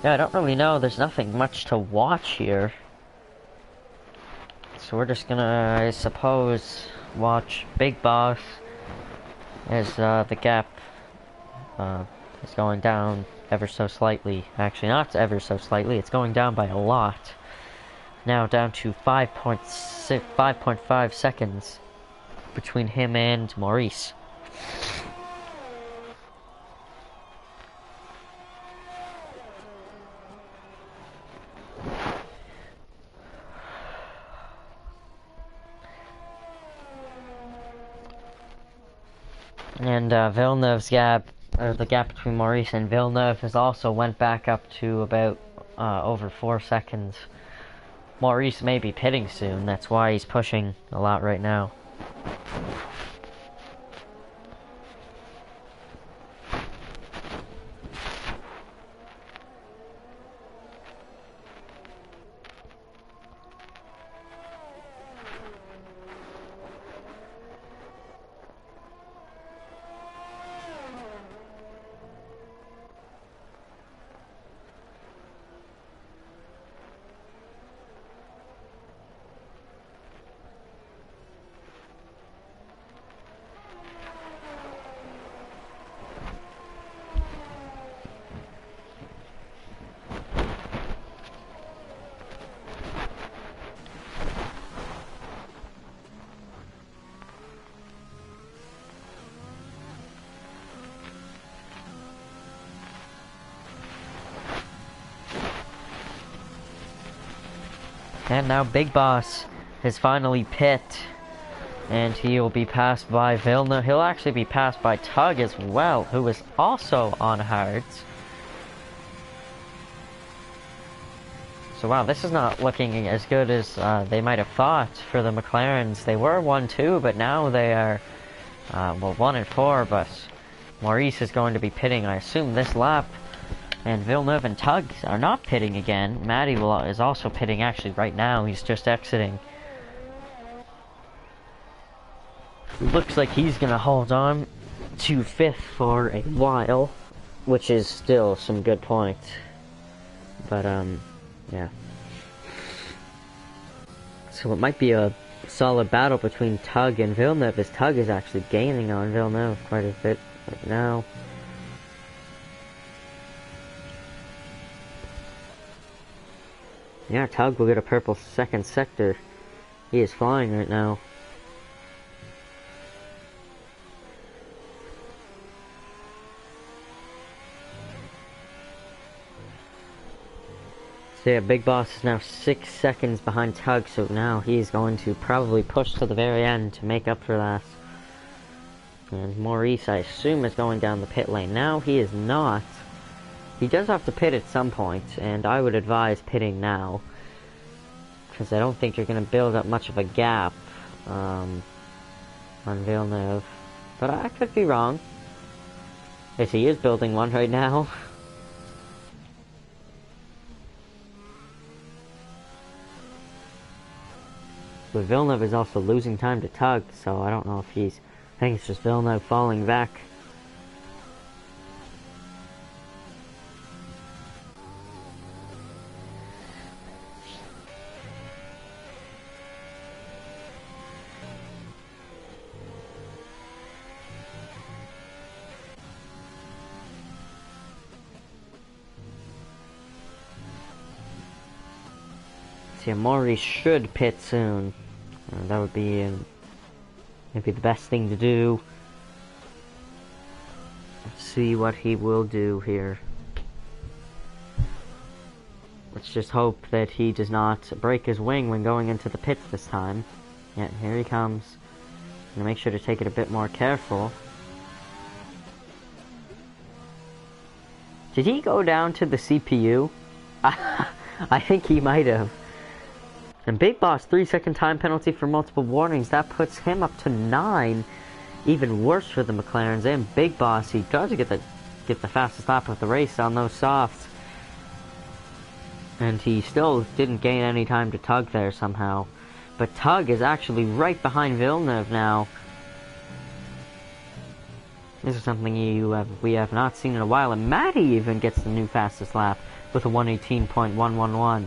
Yeah, I don't really know, there's nothing much to watch here. So we're just gonna, I suppose, watch Big Boss as the gap is going down ever so slightly. Actually, not ever so slightly, it's going down by a lot. Now down to 5.5 seconds between him and Maurice. And Villeneuve's gap, or the gap between Maurice and Villeneuve, has also went back up to about over 4 seconds. Maurice may be pitting soon, that's why he's pushing a lot right now. And now Big Boss has finally pit, and he will be passed by Villeneuve. He'll actually be passed by Tug as well, who is also on hards. So wow, this is not looking as good as they might have thought for the McLarens. They were 1-2, but now they are, well, 1-4, but Maurice is going to be pitting, I assume, this lap. And Villeneuve and Tug are not pitting again. Matty is also pitting actually right now. He's just exiting. Looks like he's going to hold on to 5th for a while, which is still some good points. But, yeah. So it might be a solid battle between Tug and Villeneuve, as Tug is actually gaining on Villeneuve quite a bit right now. Yeah, Tug will get a purple second sector. He is flying right now. So yeah, Big Boss is now 6 seconds behind Tug, so now he's going to probably push to the very end to make up for that. And Maurice, I assume, is going down the pit lane. Now he is not. He does have to pit at some point, and I would advise pitting now, because I don't think you're going to build up much of a gap on Villeneuve. But I could be wrong. Yes, he is building one right now. But Villeneuve is also losing time to Tug, so I don't know if he's... I think it's just Villeneuve falling back. Yeah, Maurice should pit soon. That would be maybe the best thing to do. Let's see what he will do here. Let's just hope that he does not break his wing when going into the pits this time. Yeah, here he comes. I'm gonna make sure to take it a bit more careful. Did he go down to the CPU? I think he might have. And Big Boss, 3-second time penalty for multiple warnings. That puts him up to 9. Even worse for the McLarens. And Big Boss, he does get the fastest lap of the race on those softs. And he still didn't gain any time to Tug there somehow. But Tug is actually right behind Villeneuve now. This is something we have not seen in a while. And Matty even gets the new fastest lap with a 1:18.111.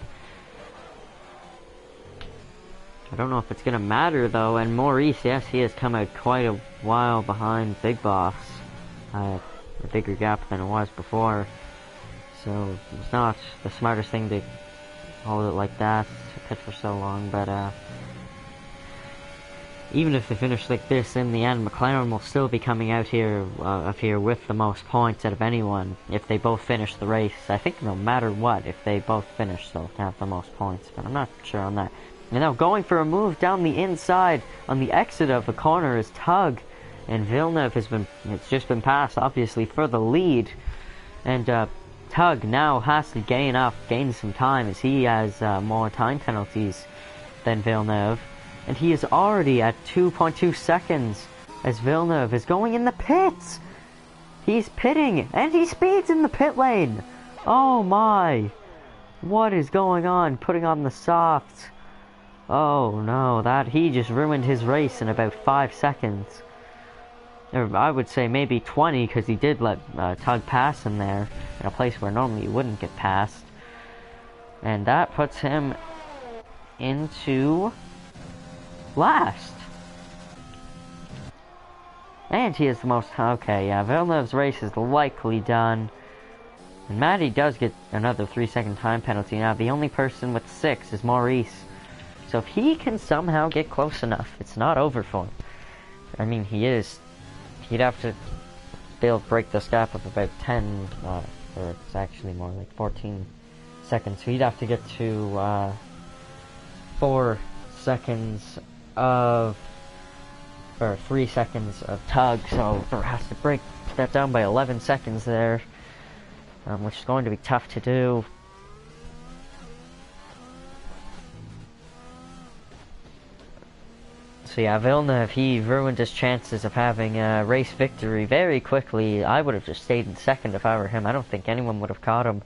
I don't know if it's going to matter, though. And Maurice, yes, he has come out quite a while behind Big Boss. a bigger gap than it was before. So it's not the smartest thing to hold it like that, to pit for so long, but even if they finish like this, in the end, McLaren will still be coming out here, with the most points out of anyone, if they both finish the race. I think no matter what, if they both finish, they'll have the most points, but I'm not sure on that. And now going for a move down the inside on the exit of the corner is Tug, and Villeneuve it's just been passed, obviously, for the lead, and Tug now has to gain some time, as he has more time penalties than Villeneuve. And he is already at 2.2 seconds as Villeneuve is going in the pits. He's pitting and he speeds in the pit lane. Oh my. What is going on? Putting on the softs. Oh no, he just ruined his race in about 5 seconds. Or I would say maybe 20, because he did let Tug pass him there in a place where normally you wouldn't get passed. And that puts him into last. And he is the most... Okay, yeah, Villeneuve's race is likely done. And Matty does get another 3-second time penalty. Now, the only person with 6 is Maurice. So if he can somehow get close enough, it's not over for him. I mean, he'd have to be able to break this gap of about 10, or it's actually more like 14 seconds. So he'd have to get to 4 seconds of, or 3 seconds of Tug, so there has to break that down by 11 seconds there, which is going to be tough to do. So yeah, Villeneuve, he ruined his chances of having a race victory very quickly. I would have just stayed in second if I were him. I don't think anyone would have caught him,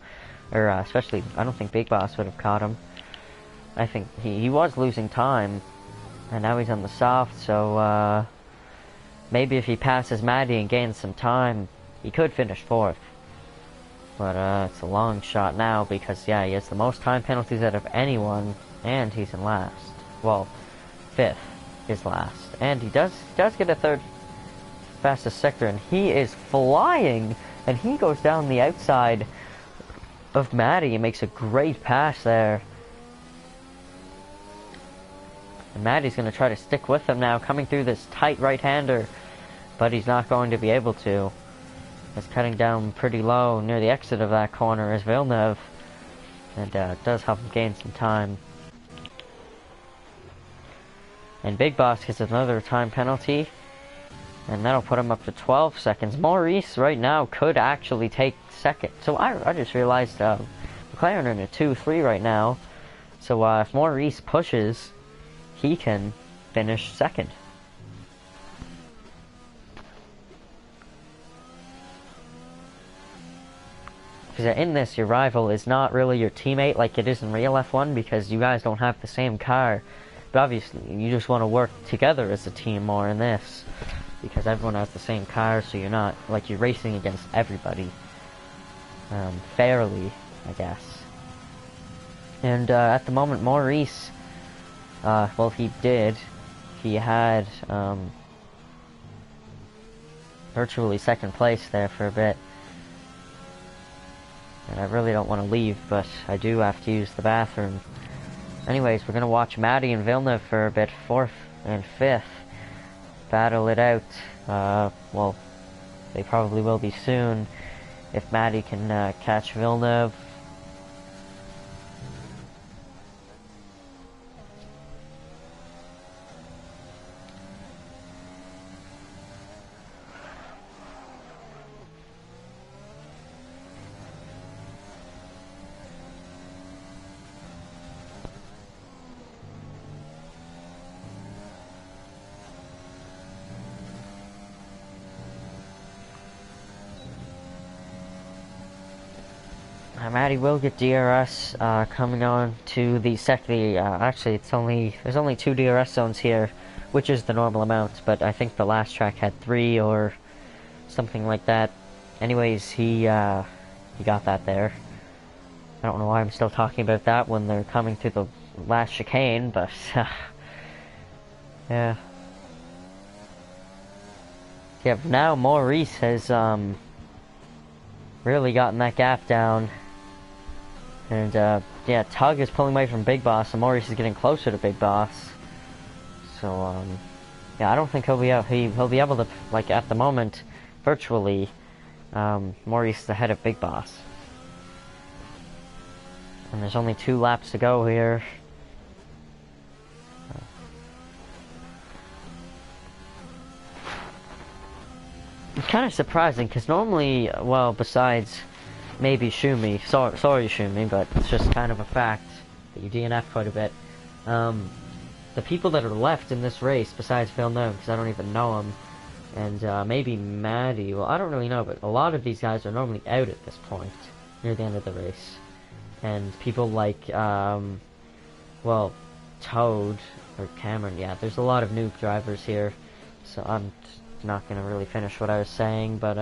or especially, I don't think Big Boss would have caught him. I think he was losing time, and now he's on the soft, so maybe if he passes Matty and gains some time, he could finish 4th. But it's a long shot now, because yeah, he has the most time penalties out of anyone, and he's in last. Well, 5th is last. And he does get a 3rd fastest sector, and he is flying, and he goes down the outside of Matty and makes a great pass there. And Matty's going to try to stick with him now, coming through this tight right-hander, but he's not going to be able to. He's cutting down pretty low near the exit of that corner is Villeneuve, and does help him gain some time. And Big Boss gets another time penalty, and that'll put him up to 12 seconds. Maurice right now could actually take 2nd. So I just realized McLaren are in a 2-3 right now. So if Maurice pushes, he can finish 2nd. Because in this, your rival is not really your teammate like it is in real F1, because you guys don't have the same car. But obviously, you just want to work together as a team more in this, because everyone has the same car, so you're not, like, you're racing against everybody. Fairly, I guess. And at the moment, Maurice, well, he had virtually 2nd place there for a bit. And I really don't want to leave, but I do have to use the bathroom. Anyways, we're going to watch Matty and Villeneuve for a bit, 4th and 5th. Battle it out. Well, they probably will be soon, if Matty can catch Villeneuve. Matty will get DRS coming on to the actually there's only 2 DRS zones here, which is the normal amount, but I think the last track had 3 or something like that. Anyways, he got that there. I don't know why I'm still talking about that when they're coming to the last chicane, but yeah. Now Maurice has really gotten that gap down. And yeah, Tug is pulling away from Big Boss, and Maurice is getting closer to Big Boss. So yeah, I don't think he'll be able to, like, at the moment, virtually, Maurice is ahead of Big Boss. And there's only 2 laps to go here. It's kind of surprising, because normally, well, besides maybe Shumi, sorry Shumi, but it's just kind of a fact that you DNF quite a bit. The people that are left in this race, besides Villeneuve, because I don't even know him, and maybe Maddie, well, I don't really know, but a lot of these guys are normally out at this point, near the end of the race. And people like, well, Toad, or Cameron, yeah, there's a lot of new drivers here, so I'm not going to really finish what I was saying, but,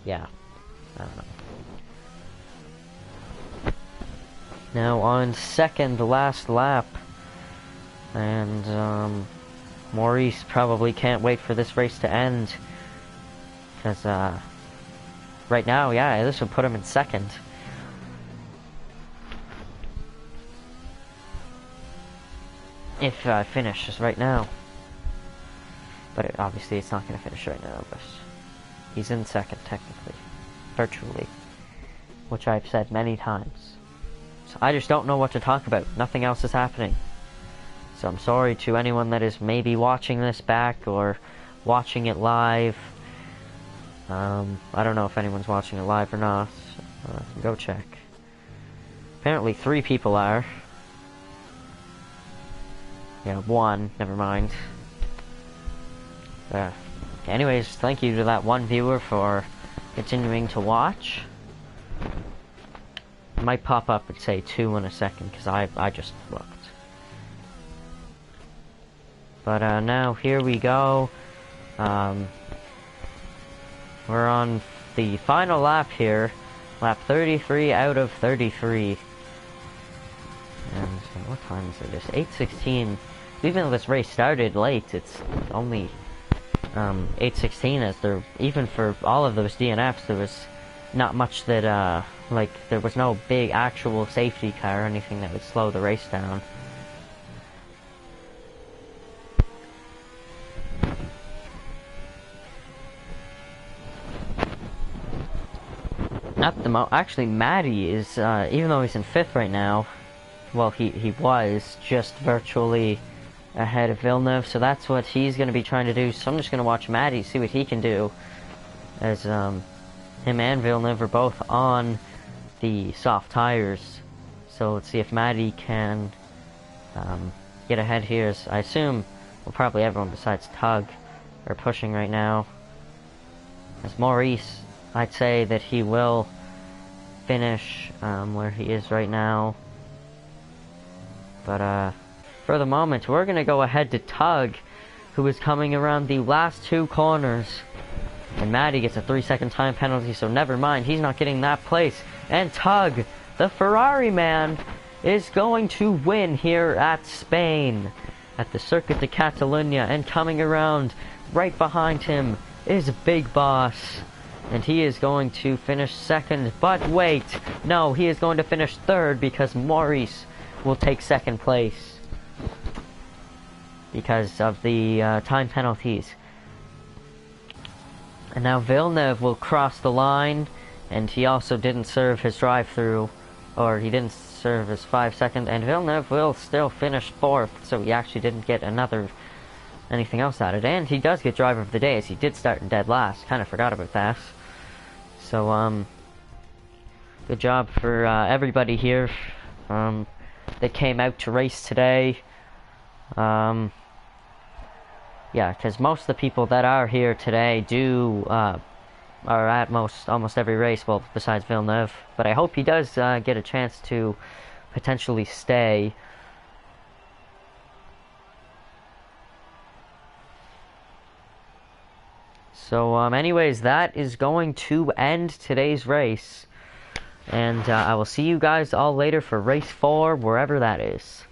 yeah, I don't know. Now on second last lap, and Maurice probably can't wait for this race to end, because right now, yeah, this would put him in second. If I finish right now. But obviously it's not going to finish right now, but he's in second technically, virtually, which I've said many times. So I just don't know what to talk about. Nothing else is happening. So I'm sorry to anyone that is maybe watching this back or watching it live. I don't know if anyone's watching it live or not. Go check. Apparently 3 people are. Yeah, 1. Never mind. Anyways, thank you to that 1 viewer for continuing to watch. It might pop up and say 2 in a second, because I just looked. But now here we go. We're on the final lap here. Lap 33 out of 33. And what time is it? It's 8:16. Even though this race started late, it's only 8:16, as there, even for all of those DNFs, there was not much that, like, there was no big actual safety car or anything that would slow the race down. At the actually, Maddie is, even though he's in 5th right now, well, he was just virtually ahead of Villeneuve, so that's what he's going to be trying to do. So I'm just going to watch Maddie, see what he can do, as him and Villeneuve are both on the soft tires. So let's see if Maddie can get ahead here. As I assume, well, probably everyone besides Tug are pushing right now. As Maurice, I'd say that he will finish where he is right now. But for the moment, we're going to go ahead to Tug, who is coming around the last 2 corners. And Maddie gets a 3-second time penalty, so never mind, he's not getting that place. And Tug, the Ferrari man, is going to win here at Spain, at the Circuit de Catalunya. And coming around right behind him is Big Boss. And he is going to finish 2nd, but wait, no, he is going to finish 3rd, because Maurice will take 2nd place because of the time penalties. And now Villeneuve will cross the line, and he also didn't serve his drive-through, or he didn't serve his 5 second, and Villeneuve will still finish 4th, so he actually didn't get anything else out of it. And he does get driver of the day, as he did start in dead last. Kind of forgot about that. So good job for everybody here that came out to race today. Yeah, because most of the people that are here today are at almost every race, well, besides Villeneuve. But I hope he does get a chance to potentially stay. So, anyways, that is going to end today's race. And I will see you guys all later for race 4, wherever that is.